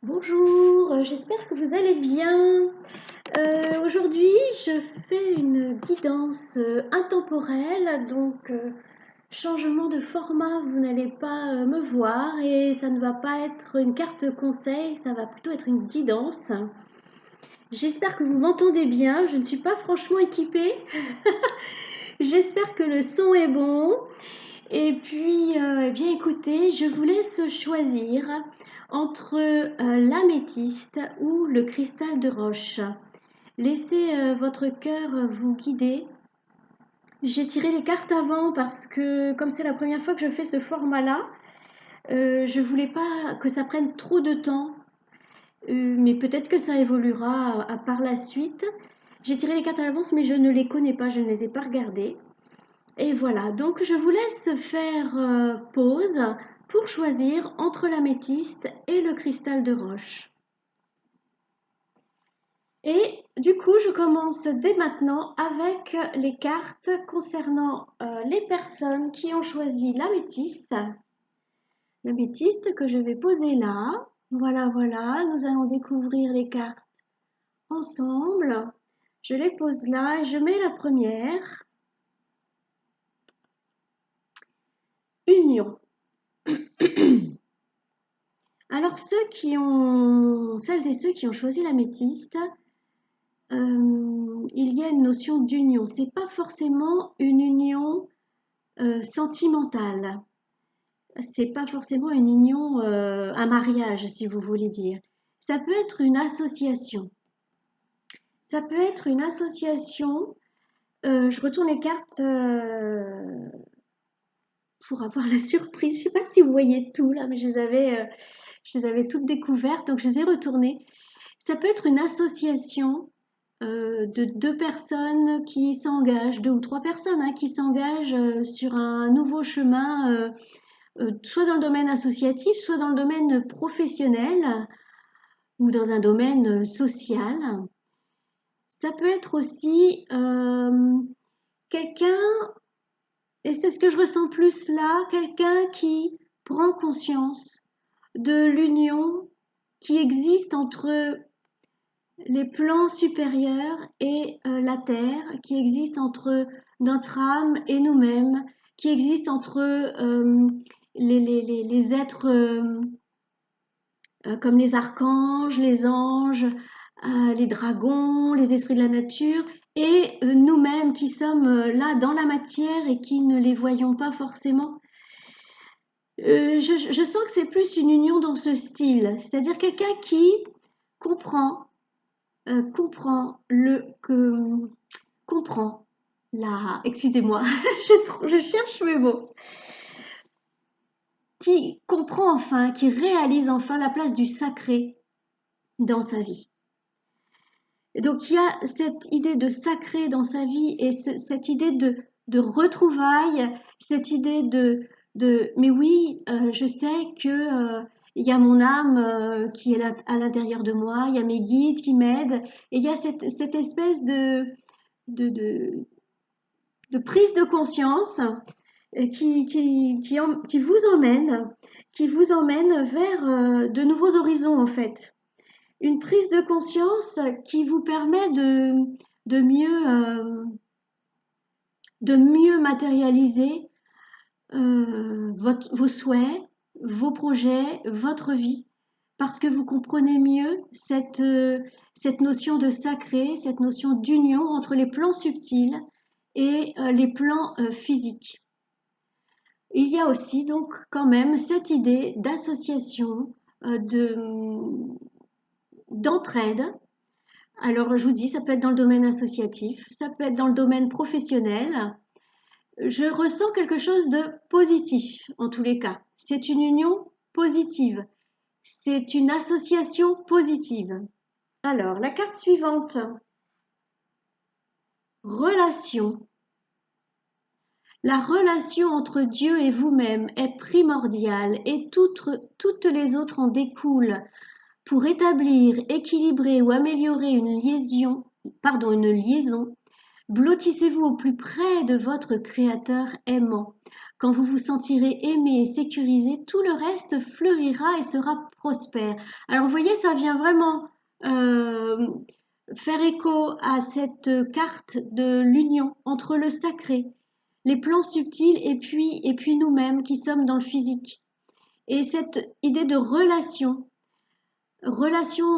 Bonjour, j'espère que vous allez bien. Aujourd'hui, je fais une guidance intemporelle, donc changement de format, vous n'allez pas me voir et ça ne va pas être une carte conseil, ça va plutôt être une guidance. J'espère que vous m'entendez bien, je ne suis pas franchement équipée. J'espère que le son est bon. Et puis, eh bien écoutez, je vous laisse choisir entre l'améthyste ou le cristal de roche. Laissez votre cœur vous guider. J'ai tiré les cartes avant parce que comme c'est la première fois que je fais ce format-là, je voulais pas que ça prenne trop de temps, mais peut-être que ça évoluera par la suite. J'ai tiré les cartes à l'avance, mais je ne les connais pas, je ne les ai pas regardées. Et voilà, donc je vous laisse faire pause pour choisir entre l'améthyste et le cristal de roche. Et du coup, je commence dès maintenant avec les cartes concernant les personnes qui ont choisi l'améthyste. L'améthyste que je vais poser là. Voilà, voilà, nous allons découvrir les cartes ensemble. Je les pose là et je mets la première. Union. Alors celles et ceux qui ont choisi l'améthyste, il y a une notion d'union. C'est pas forcément une union sentimentale. C'est pas forcément une union, un mariage, si vous voulez dire. Ça peut être une association. Ça peut être une association. Je retourne les cartes pour avoir la surprise. Je ne sais pas si vous voyez tout là, mais je les avais toutes découvertes, donc je les ai retournées. Ça peut être une association de deux personnes qui s'engagent, deux ou trois personnes hein, qui s'engagent sur un nouveau chemin, soit dans le domaine associatif, soit dans le domaine professionnel ou dans un domaine social. Ça peut être aussi quelqu'un, et c'est ce que je ressens plus là, quelqu'un qui prend conscience de l'union qui existe entre les plans supérieurs et la terre, qui existe entre notre âme et nous-mêmes, qui existe entre les êtres comme les archanges, les anges, les dragons, les esprits de la nature, et nous-mêmes qui sommes là dans la matière et qui ne les voyons pas forcément. Je sens que c'est plus une union dans ce style, c'est-à-dire quelqu'un qui comprend, comprend la, excusez-moi, je cherche mes mots, qui comprend enfin, qui réalise enfin la place du sacré dans sa vie. Et donc il y a cette idée de sacré dans sa vie et cette idée de retrouvailles, cette idée mais oui, je sais que il y a mon âme qui est là, à l'intérieur de moi, il y a mes guides qui m'aident, et il y a cette espèce de, de, de prise de conscience qui vous emmène vers de nouveaux horizons en fait. Une prise de conscience qui vous permet de mieux matérialiser vos souhaits, vos projets, votre vie, parce que vous comprenez mieux cette notion de sacré, cette notion d'union entre les plans subtils et les plans physiques. Il y a aussi donc quand même cette idée d'association, d'entraide. Alors je vous dis, ça peut être dans le domaine associatif, ça peut être dans le domaine professionnel. Je ressens quelque chose de positif en tous les cas. C'est une union positive. C'est une association positive. Alors, la carte suivante. Relation. La relation entre Dieu et vous-même est primordiale et toutes les autres en découlent. Pour établir, équilibrer ou améliorer une liaison, Blottissez-vous au plus près de votre Créateur aimant. Quand vous vous sentirez aimé et sécurisé, tout le reste fleurira et sera prospère. Alors vous voyez, ça vient vraiment faire écho à cette carte de l'union entre le sacré, les plans subtils et puis nous-mêmes qui sommes dans le physique. Et cette idée de relation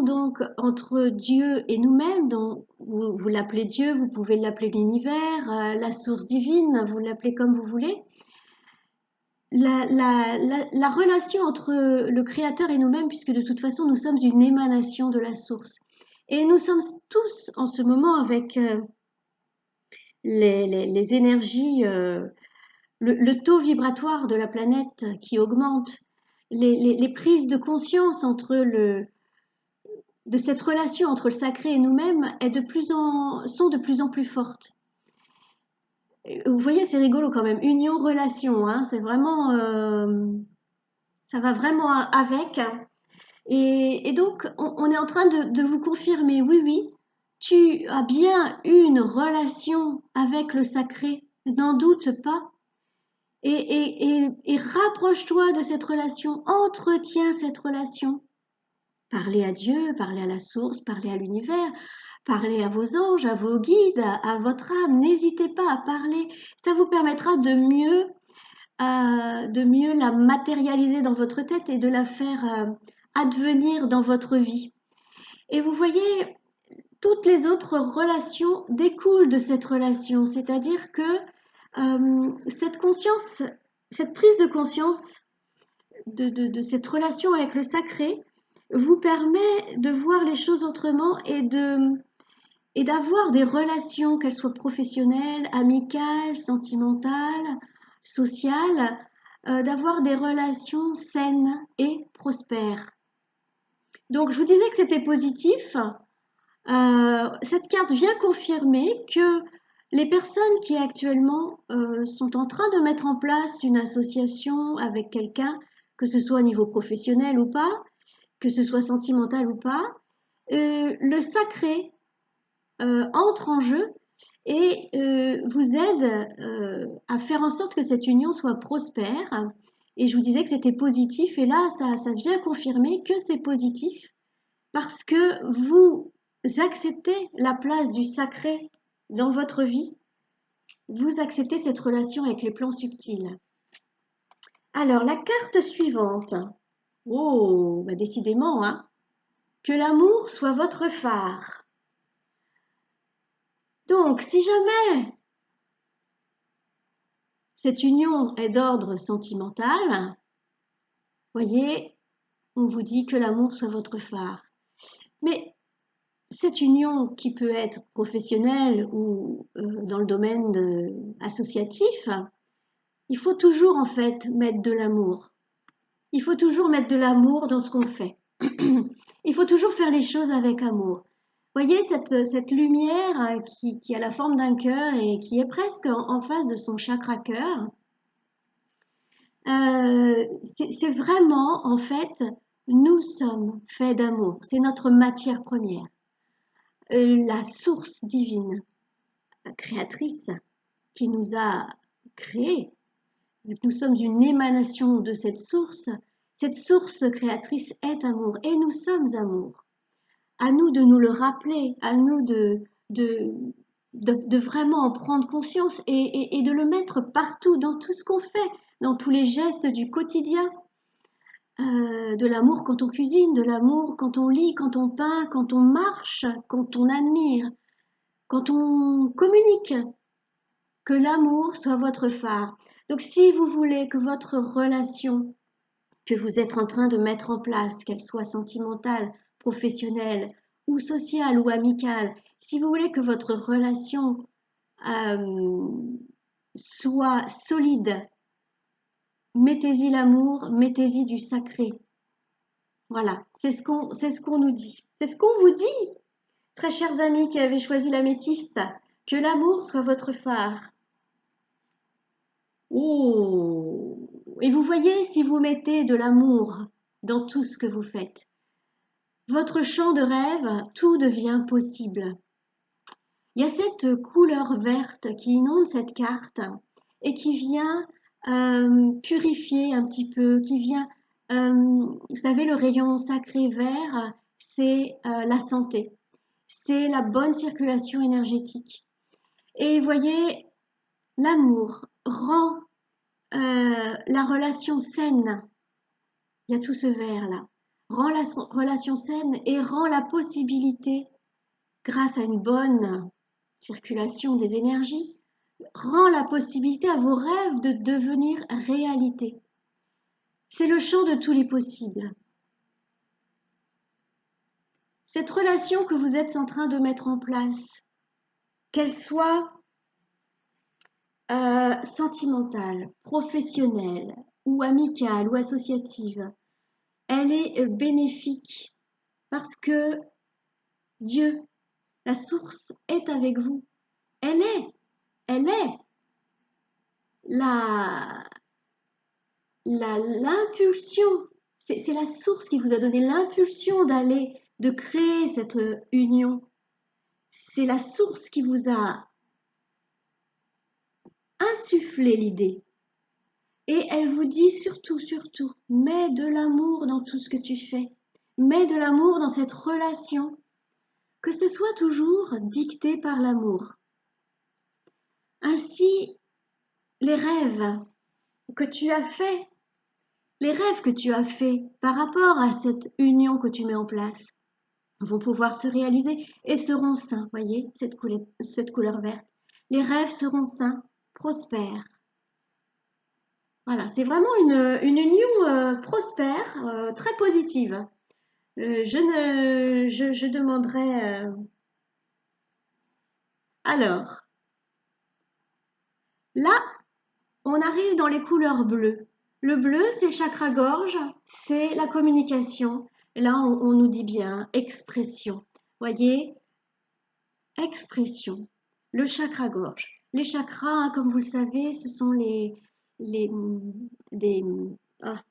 donc entre Dieu et nous-mêmes, dont vous l'appelez Dieu, vous pouvez l'appeler l'univers, la source divine, vous l'appelez comme vous voulez. La relation entre le Créateur et nous-mêmes, puisque de toute façon nous sommes une émanation de la source. Et nous sommes tous en ce moment avec les énergies, le taux vibratoire de la planète qui augmente, les prises de conscience de cette relation entre le sacré et nous-mêmes sont de plus en plus fortes. Vous voyez, c'est rigolo quand même, union, relation, hein, c'est vraiment, ça va vraiment avec. Et donc, on est en train de vous confirmer, oui, oui, tu as bien une relation avec le sacré, n'en doute pas. Et rapproche-toi de cette relation, entretiens cette relation. Parlez à Dieu, parlez à la source, parlez à l'univers, parlez à vos anges, à vos guides, à votre âme. N'hésitez pas à parler. Ça vous permettra de mieux la matérialiser dans votre tête et de la faire advenir dans votre vie. Et vous voyez, toutes les autres relations découlent de cette relation, c'est-à-dire que cette conscience, cette prise de conscience de cette relation avec le sacré vous permet de voir les choses autrement et d'avoir des relations, qu'elles soient professionnelles, amicales, sentimentales, sociales, d'avoir des relations saines et prospères. Donc je vous disais que c'était positif. Cette carte vient confirmer que les personnes qui actuellement sont en train de mettre en place une association avec quelqu'un, que ce soit au niveau professionnel ou pas, que ce soit sentimental ou pas, le sacré entre en jeu et vous aide à faire en sorte que cette union soit prospère. Et je vous disais que c'était positif, et là, ça vient confirmer que c'est positif parce que vous acceptez la place du sacré dans votre vie, vous acceptez cette relation avec les plans subtils. Alors, la carte suivante. Oh, bah décidément, hein. Que l'amour soit votre phare. Donc, si jamais cette union est d'ordre sentimental, voyez, on vous dit que l'amour soit votre phare. Mais cette union qui peut être professionnelle ou dans le domaine associatif, il faut toujours en fait mettre de l'amour. Il faut toujours mettre de l'amour dans ce qu'on fait. Il faut toujours faire les choses avec amour. Voyez cette lumière qui a la forme d'un cœur et qui est presque en face de son chakra cœur. C'est vraiment, en fait, nous sommes faits d'amour. C'est notre matière première. La source divine, créatrice, qui nous a créés. Nous sommes une émanation de cette source. Cette source créatrice est amour et nous sommes amour. À nous de nous le rappeler, à nous de vraiment en prendre conscience et de le mettre partout, dans tout ce qu'on fait, dans tous les gestes du quotidien. De l'amour quand on cuisine, de l'amour quand on lit, quand on peint, quand on marche, quand on admire, quand on communique. Que l'amour soit votre phare. Donc si vous voulez que votre relation que vous êtes en train de mettre en place, qu'elle soit sentimentale, professionnelle ou sociale ou amicale, si vous voulez que votre relation soit solide, mettez-y l'amour, mettez-y du sacré. Voilà, c'est ce qu'on nous dit. C'est ce qu'on vous dit, très chers amis qui avez choisi l'améthyste, que l'amour soit votre phare. Oh! Et vous voyez, si vous mettez de l'amour dans tout ce que vous faites, votre champ de rêve, tout devient possible. il y a cette couleur verte qui inonde cette carte et qui vient purifier un petit peu, qui vient, vous savez, le rayon sacré vert, c'est la santé, c'est la bonne circulation énergétique. Et voyez, l'amour rend la relation saine. Il y a tout ce vert-là. Rend la relation saine et rend la possibilité, grâce à une bonne circulation des énergies, rend la possibilité à vos rêves de devenir réalité. C'est le champ de tous les possibles. Cette relation que vous êtes en train de mettre en place, qu'elle soit sentimentale, professionnelle ou amicale ou associative, elle est bénéfique parce que Dieu, la source, est avec vous. Elle est l'impulsion. C'est la source qui vous a donné l'impulsion de créer cette union. C'est la source qui vous a insufflé l'idée. Et elle vous dit surtout, mets de l'amour dans tout ce que tu fais. Mets de l'amour dans cette relation. Que ce soit toujours dicté par l'amour. Ainsi, les rêves que tu as faits, les rêves que tu as faits par rapport à cette union que tu mets en place vont pouvoir se réaliser et seront sains, voyez, cette couleur verte. Les rêves seront sains, prospères. Voilà, c'est vraiment une union prospère, très positive. Je demanderai... Alors, là, on arrive dans les couleurs bleues. Le bleu, c'est le chakra-gorge, c'est la communication. Et là, on nous dit bien expression. Voyez, expression. Le chakra-gorge. Les chakras, hein, comme vous le savez, ce sont ah,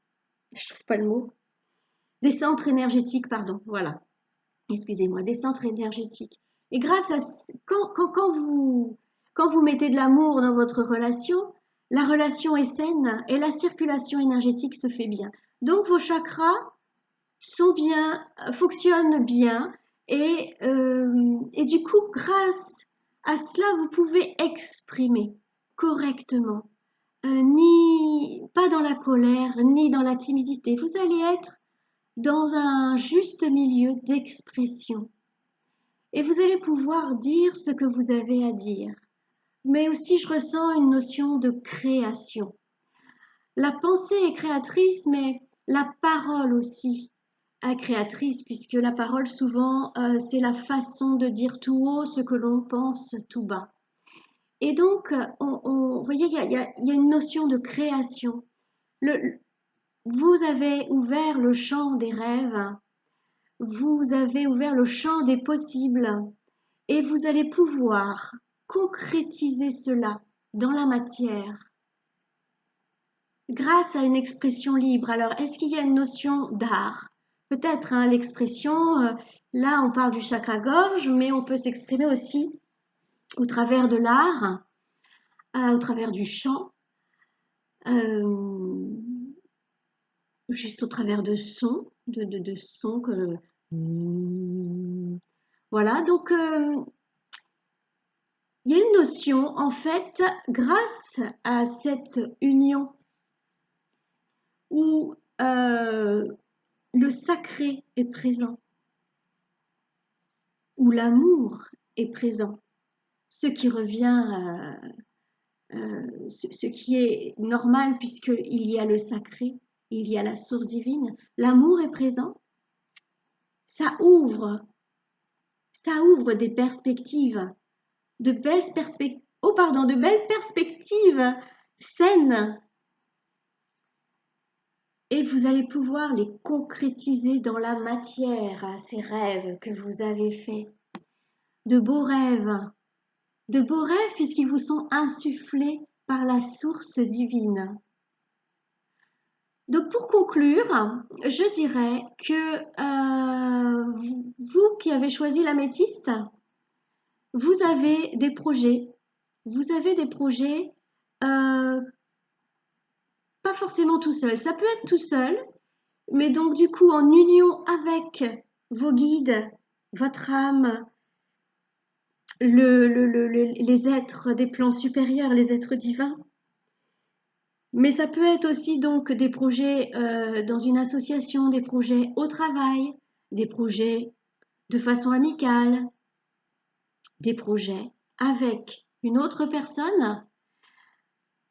je trouve pas le mot. Des centres énergétiques, pardon. Voilà. Excusez-moi, des centres énergétiques. Et grâce à quand vous mettez de l'amour dans votre relation, la relation est saine et la circulation énergétique se fait bien. Donc vos chakras sont bien, fonctionnent bien et du coup, grâce à cela, vous pouvez exprimer correctement, ni pas dans la colère, ni dans la timidité. Vous allez être dans un juste milieu d'expression. Et vous allez pouvoir dire ce que vous avez à dire. Mais aussi, je ressens une notion de création. La pensée est créatrice, mais la parole aussi est créatrice, puisque la parole, souvent, c'est la façon de dire tout haut ce que l'on pense tout bas. Et donc, vous voyez, il y a une notion de création. Vous avez ouvert le champ des rêves, vous avez ouvert le champ des possibles, et vous allez pouvoir concrétiser cela dans la matière grâce à une expression libre. Alors, est-ce qu'il y a une notion d'art? Peut-être, hein, l'expression, là on parle du chakra-gorge, mais on peut s'exprimer aussi au travers de l'art, au travers du chant, juste au travers de sons, de sons que... Voilà, donc il y a une notion, en fait, grâce à cette union où le sacré est présent, où l'amour est présent, ce qui revient, ce qui est normal puisqu'il y a le sacré, il y a la source divine, l'amour est présent, ça ouvre des perspectives, de belles perspectives saines. Et vous allez pouvoir les concrétiser dans la matière, ces rêves que vous avez faits. De beaux rêves puisqu'ils vous sont insufflés par la source divine. Donc pour conclure, je dirais que vous qui avez choisi l'améthyste, vous avez des projets. Vous avez des projets, pas forcément tout seul. Ça peut être tout seul, mais donc du coup en union avec vos guides, votre âme, les êtres des plans supérieurs, les êtres divins. Mais ça peut être aussi donc des projets dans une association, des projets au travail, des projets de façon amicale, des projets avec une autre personne.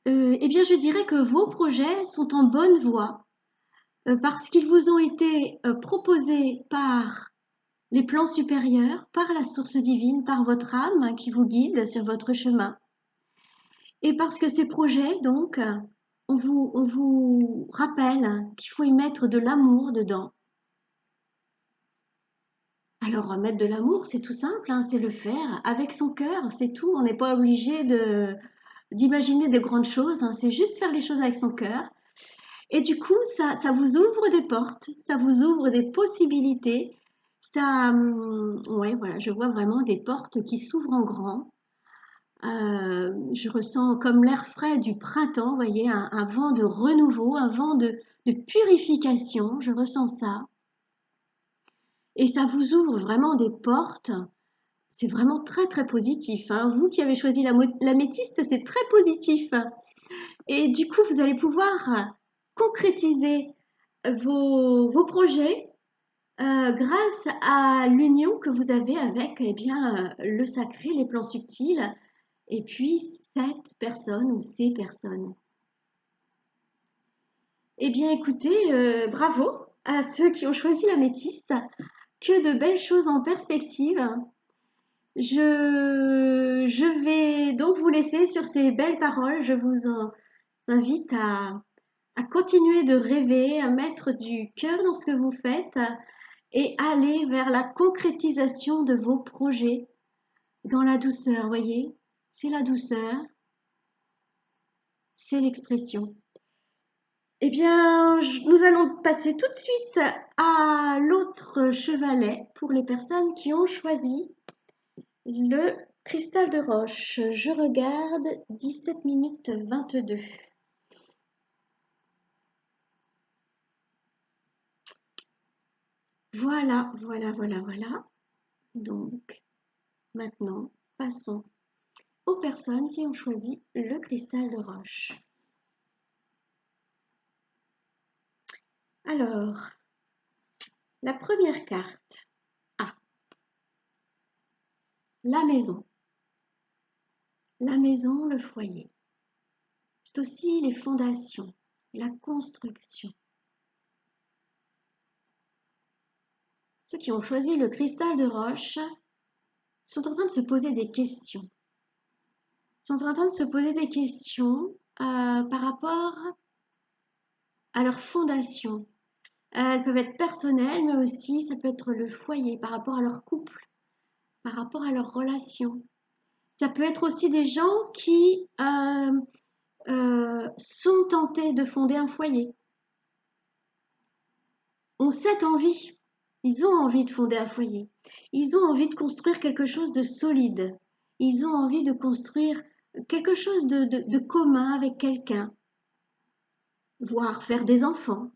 Eh bien, je dirais que vos projets sont en bonne voie parce qu'ils vous ont été proposés par les plans supérieurs, par la source divine, par votre âme qui vous guide sur votre chemin. Et parce que ces projets, donc, on vous rappelle qu'il faut y mettre de l'amour dedans. Alors, mettre de l'amour, c'est tout simple, hein, c'est le faire avec son cœur, c'est tout. On n'est pas obligé d'imaginer de grandes choses, hein, c'est juste faire les choses avec son cœur. Et du coup, ça vous ouvre des portes, ça vous ouvre des possibilités. Ça, ouais, voilà, je vois vraiment des portes qui s'ouvrent en grand. Je ressens comme l'air frais du printemps, vous voyez, un vent de renouveau, un vent de purification, je ressens ça. Et ça vous ouvre vraiment des portes. C'est vraiment très très positif, hein. Vous qui avez choisi l'améthyste, c'est très positif. Et du coup, vous allez pouvoir concrétiser vos projets grâce à l'union que vous avez avec eh bien, le sacré, les plans subtils, et puis cette personne ou ces personnes. Eh bien, écoutez, bravo à ceux qui ont choisi l'améthyste. Que de belles choses en perspective. Je vais donc vous laisser sur ces belles paroles. Je vous invite à continuer de rêver, à mettre du cœur dans ce que vous faites et aller vers la concrétisation de vos projets dans la douceur, voyez? C'est la douceur, c'est l'expression. Eh bien, nous allons passer tout de suite à l'autre chevalet pour les personnes qui ont choisi le cristal de roche. Je regarde 17 minutes 22. Voilà, voilà, voilà, voilà. Donc, maintenant, passons aux personnes qui ont choisi le cristal de roche. Alors, la première carte. Ah, la maison. La maison, le foyer. C'est aussi les fondations, la construction. Ceux qui ont choisi le cristal de roche sont en train de se poser des questions. Sont en train de se poser des questions par rapport à leur fondation. Elles peuvent être personnelles, mais aussi ça peut être le foyer par rapport à leur couple, par rapport à leur relation. Ça peut être aussi des gens qui sont tentés de fonder un foyer, ont cette envie. Ils ont envie de fonder un foyer. Ils ont envie de construire quelque chose de solide. Ils ont envie de construire quelque chose de commun avec quelqu'un, voire faire des enfants.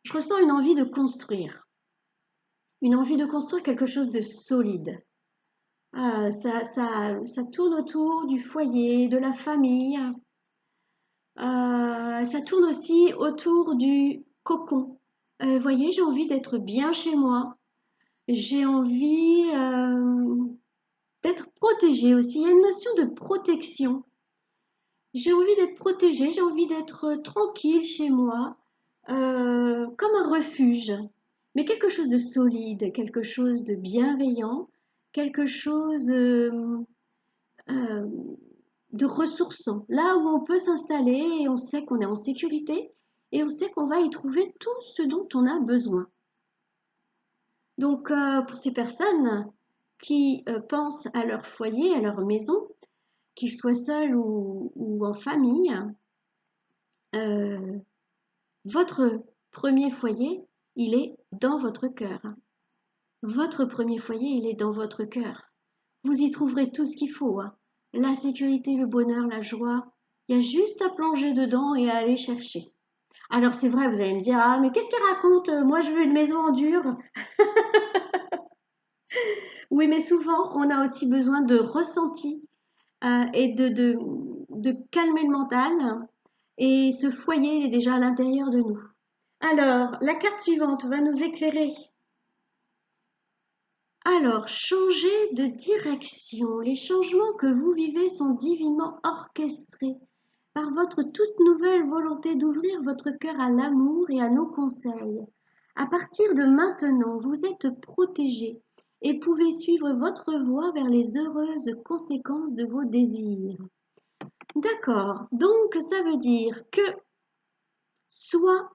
Je ressens une envie de construire quelque chose de solide. Ça tourne autour du foyer, de la famille. Ça tourne aussi autour du cocon. Vous voyez, j'ai envie d'être bien chez moi. J'ai envie d'être protégée aussi. Il y a une notion de protection. J'ai envie d'être protégée, j'ai envie d'être tranquille chez moi, comme un refuge. Mais quelque chose de solide, quelque chose de bienveillant, quelque chose euh, de ressourçant. Là où on peut s'installer et on sait qu'on est en sécurité et on sait qu'on va y trouver tout ce dont on a besoin. Donc, pour ces personnes qui pensent à leur foyer, à leur maison, qu'ils soient seuls ou en famille, votre premier foyer, il est dans votre cœur. Votre premier foyer, il est dans votre cœur. Vous y trouverez tout ce qu'il faut, hein. La sécurité, le bonheur, la joie. Il y a juste à plonger dedans et à aller chercher. Alors c'est vrai, vous allez me dire, ah mais qu'est-ce qu'elle raconte? Moi je veux une maison en dur. Oui, mais souvent on a aussi besoin de ressenti et de calmer le mental. Et ce foyer, il est déjà à l'intérieur de nous. Alors, la carte suivante va nous éclairer. Alors, changer de direction. Les changements que vous vivez sont divinement orchestrés par votre toute nouvelle volonté d'ouvrir votre cœur à l'amour et à nos conseils. À partir de maintenant, vous êtes protégé et pouvez suivre votre voie vers les heureuses conséquences de vos désirs. D'accord, donc ça veut dire que soit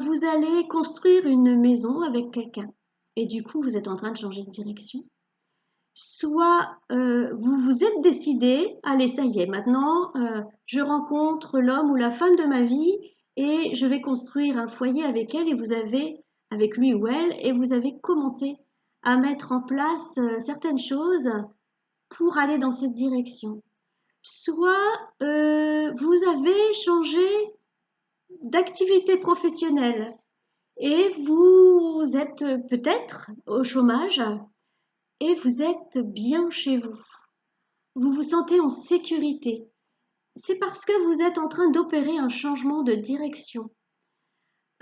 vous allez construire une maison avec quelqu'un et du coup vous êtes en train de changer de direction, soit vous vous êtes décidé, allez ça y est, maintenant je rencontre l'homme ou la femme de ma vie et je vais construire un foyer avec elle et vous avez, avec lui ou elle, et vous avez commencé à mettre en place certaines choses pour aller dans cette direction. Soit vous avez changé d'activité professionnelle et vous êtes peut-être au chômage et vous êtes bien chez vous. Vous vous sentez en sécurité. C'est parce que vous êtes en train d'opérer un changement de direction.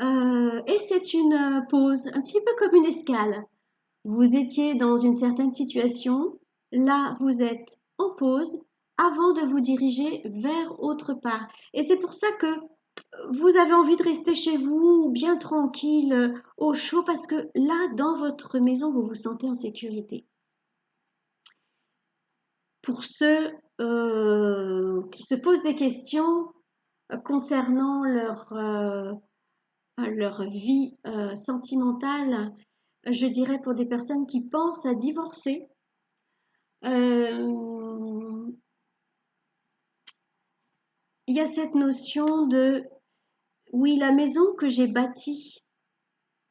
Et c'est une pause, un petit peu comme une escale. Vous étiez dans une certaine situation, là vous êtes en pause avant de vous diriger vers autre part. Et c'est pour ça que vous avez envie de rester chez vous, bien tranquille, au chaud, parce que là, dans votre maison, vous vous sentez en sécurité. Pour ceux qui se posent des questions concernant leur vie sentimentale, je dirais pour des personnes qui pensent à divorcer, il y a cette notion de oui, la maison que j'ai bâtie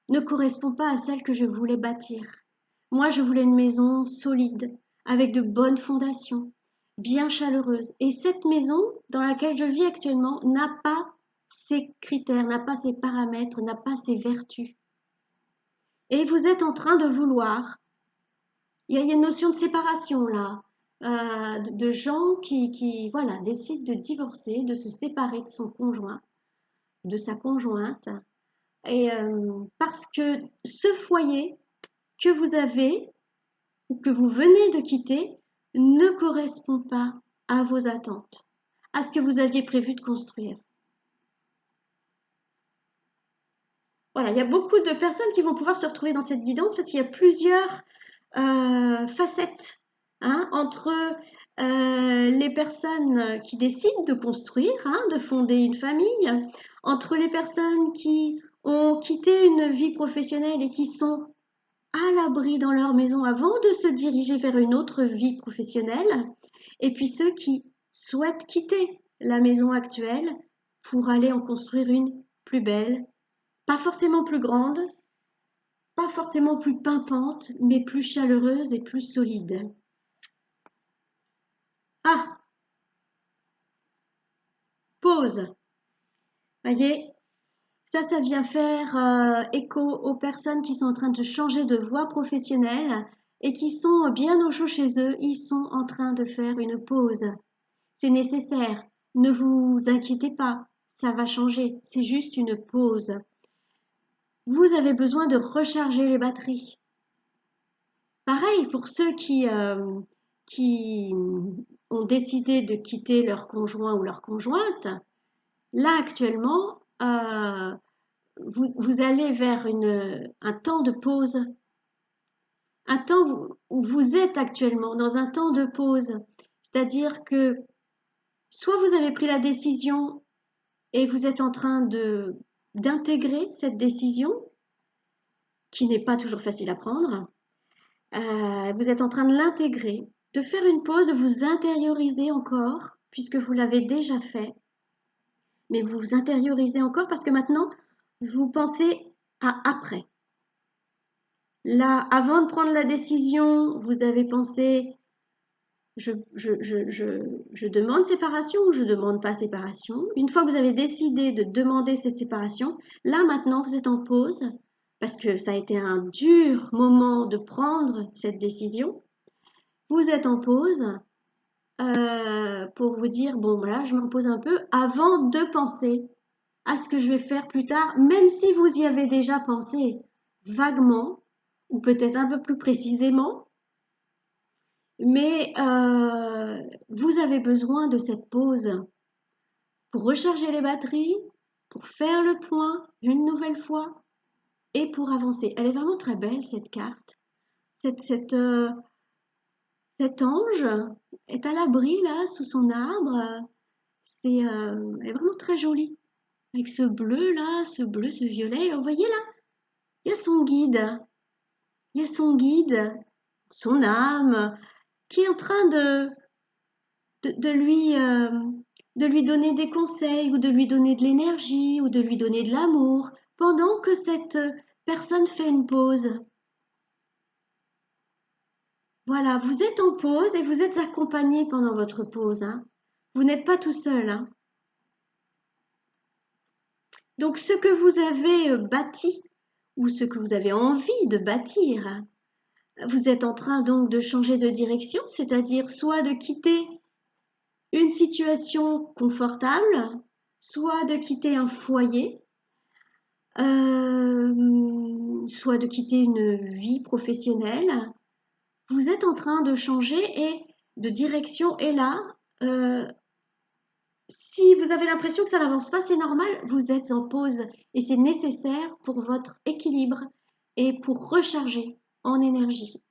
ne correspond pas à celle que je voulais bâtir. Moi, je voulais une maison solide, avec de bonnes fondations, bien chaleureuse. Et cette maison dans laquelle je vis actuellement n'a pas ces critères, n'a pas ces paramètres, n'a pas ces vertus. Et vous êtes en train de vouloir, il y a une notion de séparation là, de gens qui voilà, décident de divorcer, de se séparer de son conjoint, de sa conjointe. Et parce que ce foyer que vous avez ou que vous venez de quitter ne correspond pas à vos attentes, à ce que vous aviez prévu de construire. Voilà, il y a beaucoup de personnes qui vont pouvoir se retrouver dans cette guidance parce qu'il y a plusieurs facettes hein, entre les personnes qui décident de construire, hein, de fonder une famille, entre les personnes qui ont quitté une vie professionnelle et qui sont à l'abri dans leur maison avant de se diriger vers une autre vie professionnelle, et puis ceux qui souhaitent quitter la maison actuelle pour aller en construire une plus belle, pas forcément plus grande, pas forcément plus pimpante, mais plus chaleureuse et plus solide. Ah, pause. Voyez, ça vient faire écho aux personnes qui sont en train de changer de voie professionnelle et qui sont bien au chaud chez eux. Ils sont en train de faire une pause. C'est nécessaire. Ne vous inquiétez pas, ça va changer. C'est juste une pause. Vous avez besoin de recharger les batteries. Pareil pour ceux qui ont décidé de quitter leur conjoint ou leur conjointe. Là, actuellement, vous allez vers un temps de pause, un temps où vous êtes actuellement dans un temps de pause. C'est-à-dire que soit vous avez pris la décision et vous êtes en train d'intégrer cette décision, qui n'est pas toujours facile à prendre. Vous êtes en train de l'intégrer, de faire une pause, de vous intérioriser encore, puisque vous l'avez déjà fait. Mais vous vous intériorisez encore parce que maintenant, vous pensez à après. Là, avant de prendre la décision, vous avez pensé, je demande séparation ou je demande pas séparation. Une fois que vous avez décidé de demander cette séparation, là maintenant vous êtes en pause parce que ça a été un dur moment de prendre cette décision. Vous êtes en pause pour vous dire, bon voilà, je me repose un peu avant de penser à ce que je vais faire plus tard, même si vous y avez déjà pensé vaguement ou peut-être un peu plus précisément. Mais vous avez besoin de cette pause pour recharger les batteries, pour faire le point une nouvelle fois et pour avancer. Elle est vraiment très belle cette carte. Cette, cette, euh, Cet ange est à l'abri là sous son arbre. Elle est vraiment très jolie. Avec ce bleu là, ce bleu, ce violet. Vous voyez là, il y a son guide. Il y a son guide, son âme, qui est en train de, de lui, euh, de lui donner des conseils ou de lui donner de l'énergie ou de lui donner de l'amour pendant que cette personne fait une pause. Voilà, vous êtes en pause et vous êtes accompagné pendant votre pause, hein. Vous n'êtes pas tout seul, hein. Donc ce que vous avez bâti ou ce que vous avez envie de bâtir, vous êtes en train donc de changer de direction, c'est-à-dire soit de quitter une situation confortable, soit de quitter un foyer, soit de quitter une vie professionnelle. Vous êtes en train de changer et de direction. Et là, euh, si vous avez l'impression que ça n'avance pas, c'est normal, vous êtes en pause et c'est nécessaire pour votre équilibre et pour recharger en énergie.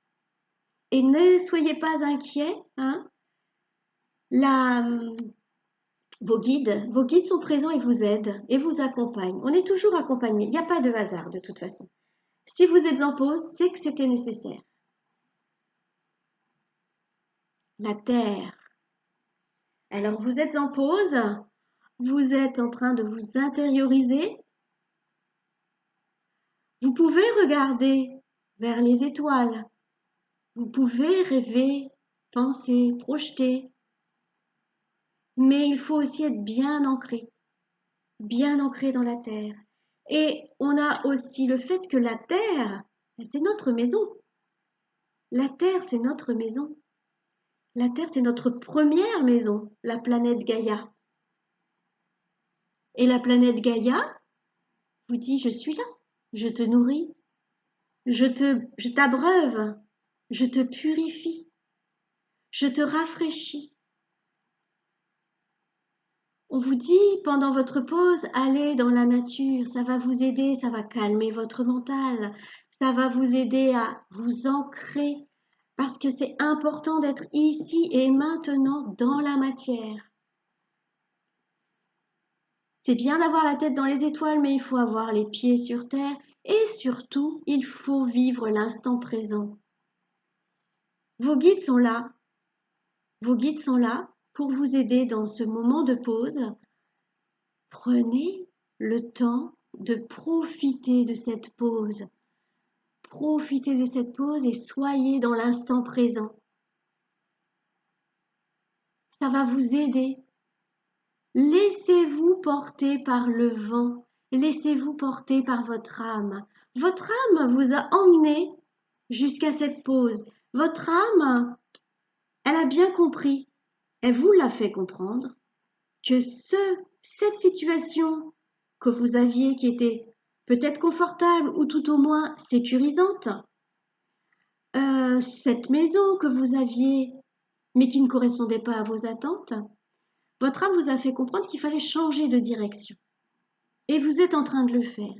Et ne soyez pas inquiets, hein. La, Vos guides sont présents et vous aident et vous accompagnent. On est toujours accompagné. Il n'y a pas de hasard de toute façon. Si vous êtes en pause, c'est que c'était nécessaire. La Terre. Alors vous êtes en pause, vous êtes en train de vous intérioriser. Vous pouvez regarder vers les étoiles. Vous pouvez rêver, penser, projeter. Mais il faut aussi être bien ancré dans la Terre. Et on a aussi le fait que la Terre, c'est notre maison. La Terre, c'est notre maison. La Terre, c'est notre première maison, la planète Gaïa. Et la planète Gaïa vous dit, je suis là, je te nourris, je t'abreuve, je te purifie, je te rafraîchis. On vous dit pendant votre pause, allez dans la nature, ça va vous aider, ça va calmer votre mental, ça va vous aider à vous ancrer parce que c'est important d'être ici et maintenant dans la matière. C'est bien d'avoir la tête dans les étoiles, mais il faut avoir les pieds sur terre et surtout, il faut vivre l'instant présent. Vos guides sont là. Vos guides sont là pour vous aider dans ce moment de pause. Prenez le temps de profiter de cette pause. Profitez de cette pause et soyez dans l'instant présent. Ça va vous aider. Laissez-vous porter par le vent. Laissez-vous porter par votre âme. Votre âme vous a emmené jusqu'à cette pause. Votre âme, elle a bien compris. Elle vous l'a fait comprendre que cette situation que vous aviez qui était peut-être confortable ou tout au moins sécurisante, cette maison que vous aviez mais qui ne correspondait pas à vos attentes, votre âme vous a fait comprendre qu'il fallait changer de direction. Et vous êtes en train de le faire.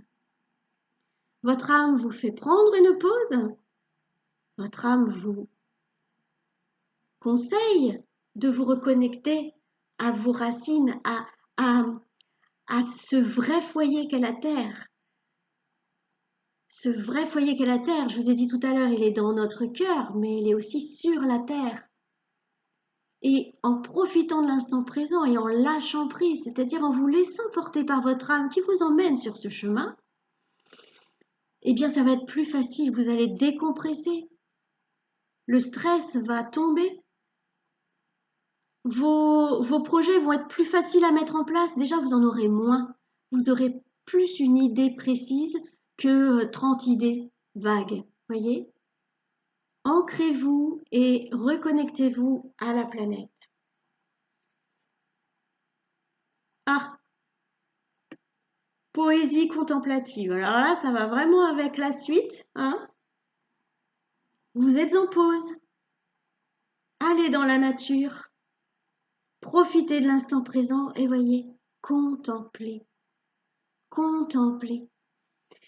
Votre âme vous fait prendre une pause. Votre âme vous conseille de vous reconnecter à vos racines, à ce vrai foyer qu'est la Terre. Ce vrai foyer qu'est la Terre, je vous ai dit tout à l'heure, il est dans notre cœur, mais il est aussi sur la Terre. Et en profitant de l'instant présent et en lâchant prise, c'est-à-dire en vous laissant porter par votre âme qui vous emmène sur ce chemin, eh bien ça va être plus facile, vous allez décompresser, le stress va tomber, vos projets vont être plus faciles à mettre en place, déjà vous en aurez moins, vous aurez plus une idée précise que 30 idées vagues, voyez? Ancrez-vous et reconnectez-vous à la planète. Ah, poésie contemplative. Alors là, ça va vraiment avec la suite, hein? Vous êtes en pause. Allez dans la nature. Profitez de l'instant présent et voyez, contemplez, contemplez.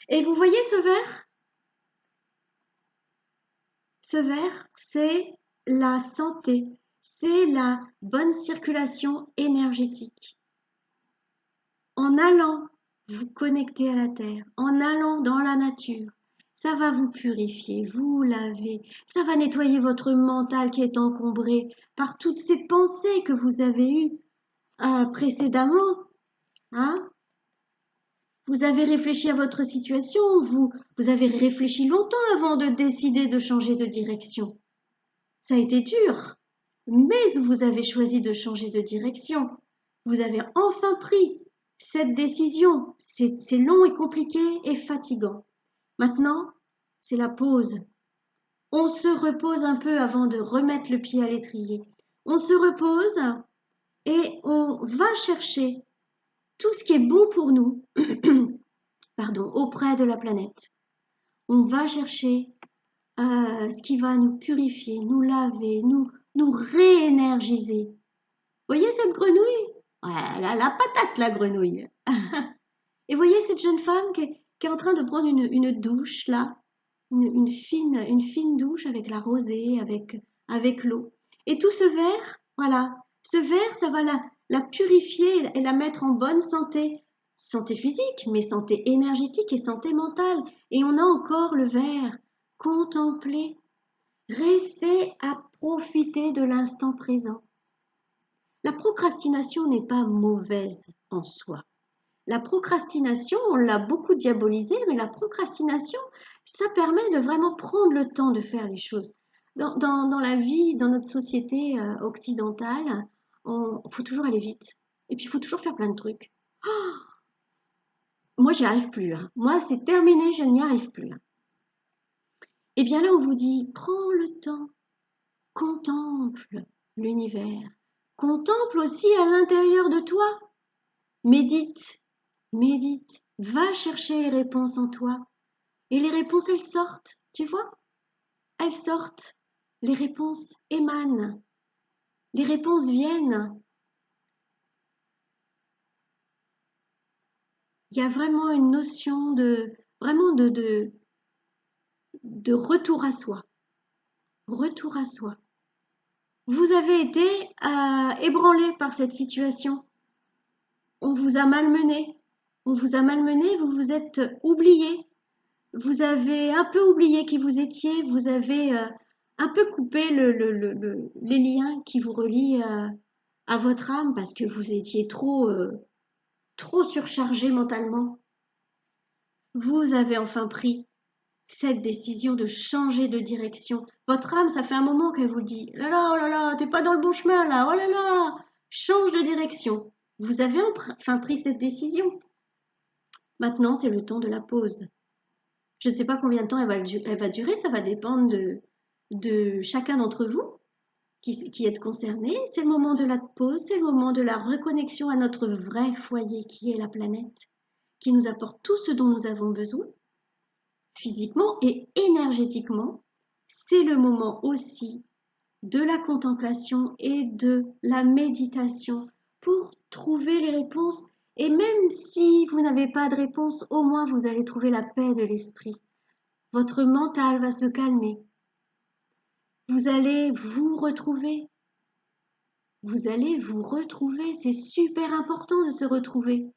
Et vous voyez ce verre? Ce verre, c'est la santé, c'est la bonne circulation énergétique. En allant vous connecter à la terre, en allant dans la nature, ça va vous purifier, vous laver, ça va nettoyer votre mental qui est encombré par toutes ces pensées que vous avez eues précédemment. Hein? Vous avez réfléchi à votre situation, vous avez réfléchi longtemps avant de décider de changer de direction. Ça a été dur, mais vous avez choisi de changer de direction. Vous avez enfin pris cette décision. C'est long et compliqué et fatigant. Maintenant, c'est la pause. On se repose un peu avant de remettre le pied à l'étrier. On se repose et on va chercher tout ce qui est bon pour nous, pardon, auprès de la planète. On va chercher ce qui va nous purifier, nous laver, nous réénergiser. Voyez cette grenouille? Ouais, elle a la patate, la grenouille. Et voyez cette jeune femme qui est en train de prendre une douche, là, une fine douche avec la rosée, avec l'eau. Et tout ce verre, voilà, ce verre, ça va la purifier et la mettre en bonne santé. Santé physique, mais santé énergétique et santé mentale. Et on a encore le verre. Contemplez. Restez à profiter de l'instant présent. La procrastination n'est pas mauvaise en soi. La procrastination, on l'a beaucoup diabolisée, mais la procrastination, ça permet de vraiment prendre le temps de faire les choses. Dans la vie, dans notre société occidentale, il faut toujours aller vite. Et puis, il faut toujours faire plein de trucs. Oh, moi, j'y arrive plus. Hein. Moi, c'est terminé, je n'y arrive plus. Hein. Et bien là, on vous dit, prends le temps, contemple l'univers, contemple aussi à l'intérieur de toi, médite, médite, va chercher les réponses en toi. Et les réponses, elles sortent, tu vois? Elles sortent. Les réponses émanent. Les réponses viennent. Il y a vraiment une notion vraiment de retour à soi. Retour à soi. Vous avez été ébranlé par cette situation. On vous a malmené. On vous a malmené, vous vous êtes oublié. Vous avez un peu oublié qui vous étiez, vous avez un peu coupé les liens qui vous relient à votre âme parce que vous étiez trop surchargé mentalement. Vous avez enfin pris cette décision de changer de direction. Votre âme, ça fait un moment qu'elle vous dit, là là, oh là là, t'es pas dans le bon chemin là, oh là là, change de direction. Vous avez enfin pris cette décision. Maintenant, c'est le temps de la pause. Je ne sais pas combien de temps elle va durer, ça va dépendre de chacun d'entre vous qui êtes concerné. C'est le moment de la pause, c'est le moment de la reconnexion à notre vrai foyer qui est la planète, qui nous apporte tout ce dont nous avons besoin, physiquement et énergétiquement. C'est le moment aussi de la contemplation et de la méditation pour trouver les réponses. Et même si vous n'avez pas de réponse, au moins vous allez trouver la paix de l'esprit. Votre mental va se calmer. Vous allez vous retrouver. Vous allez vous retrouver. C'est super important de se retrouver.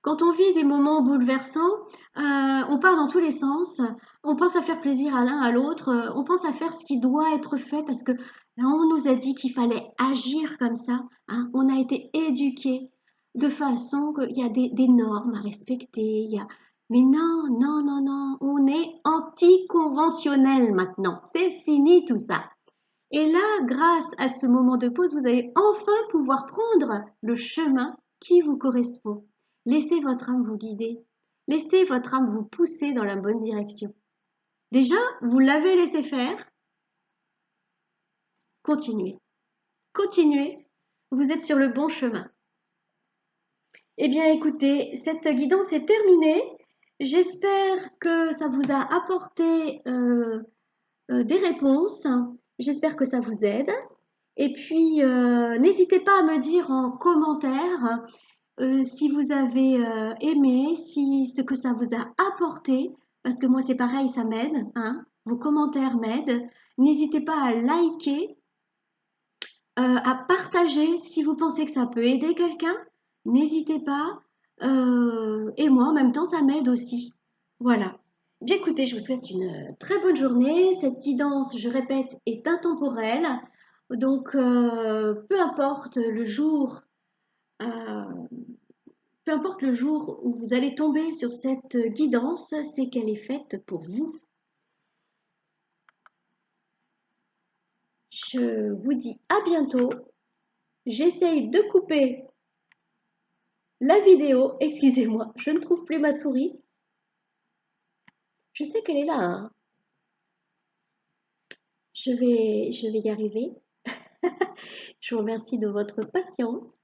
Quand on vit des moments bouleversants, on part dans tous les sens. On pense à faire plaisir à l'un, à l'autre. On pense à faire ce qui doit être fait parce que là, on nous a dit qu'il fallait agir comme ça. Hein. On a été éduqués de façon qu'il y a des normes à respecter. Mais non, non, non, non, on est anticonventionnel maintenant. C'est fini tout ça. Et là, grâce à ce moment de pause, vous allez enfin pouvoir prendre le chemin qui vous correspond. Laissez votre âme vous guider. Laissez votre âme vous pousser dans la bonne direction. Déjà, vous l'avez laissé faire. Continuez. Continuez. Vous êtes sur le bon chemin. Eh bien, écoutez, cette guidance est terminée. J'espère que ça vous a apporté des réponses. J'espère que ça vous aide. Et puis, n'hésitez pas à me dire en commentaire si vous avez aimé, si ce que ça vous a apporté, parce que moi c'est pareil, ça m'aide, hein. Vos commentaires m'aident. N'hésitez pas à liker, à partager si vous pensez que ça peut aider quelqu'un. N'hésitez pas. Et moi, en même temps, ça m'aide aussi. Voilà. Bien écoutez, je vous souhaite une très bonne journée. Cette guidance, je répète, est intemporelle. Donc, euh, peu importe le jour où vous allez tomber sur cette guidance, c'est qu'elle est faite pour vous. Je vous dis à bientôt. J'essaye de couper la vidéo. Excusez-moi, je ne trouve plus ma souris. Je sais qu'elle est là, hein. Je vais y arriver. Je vous remercie de votre patience.